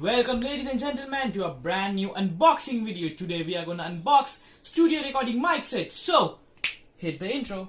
Welcome ladies and gentlemen to a brand new unboxing video. Today we are gonna unbox studio recording mic set. So, hit the intro.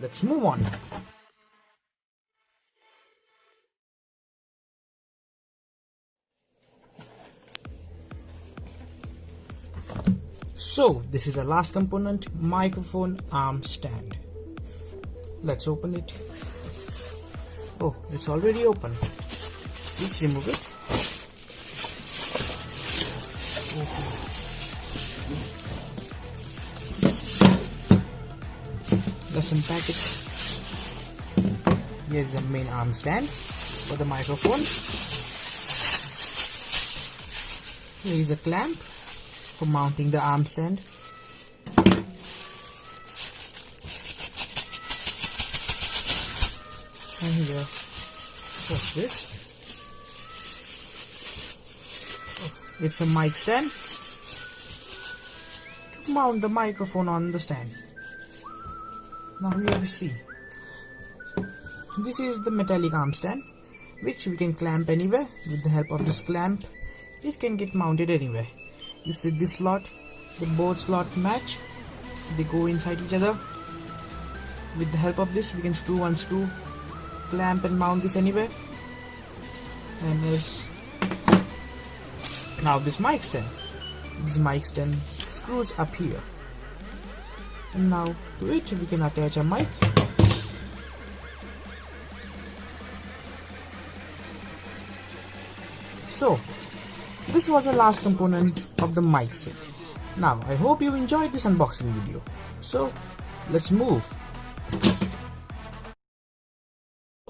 Let's move on. So, this is the last component, microphone arm stand. Let's open it. Oh, it's already open. Let's remove it. Let's unpack it. Here's the main arm stand for the microphone. Here is a clamp for mounting the arm stand. And here, what's this? Oh, it's a mic stand to mount the microphone on the stand. Now here we see, this is the metallic arm stand which we can clamp anywhere. With the help of this clamp it can get mounted anywhere. You see this slot, the both slot match, they go inside each other. With the help of this we can screw, unscrew, clamp and mount this anywhere. And yes, now this mic stand screws up here. And now to it we can attach a mic. So this was the last component of the mic set. Now I hope you enjoyed this unboxing video. So let's move.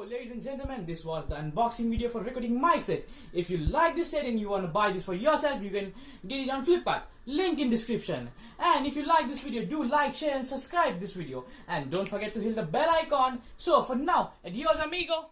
ladies and gentlemen, this was the unboxing video for recording mic set. If you like this set and you want to buy this for yourself, you can get it on Flipkart. Link in description. And if you like this video, do like, share and subscribe this video. And don't forget to hit the bell icon. So for now, adios amigo.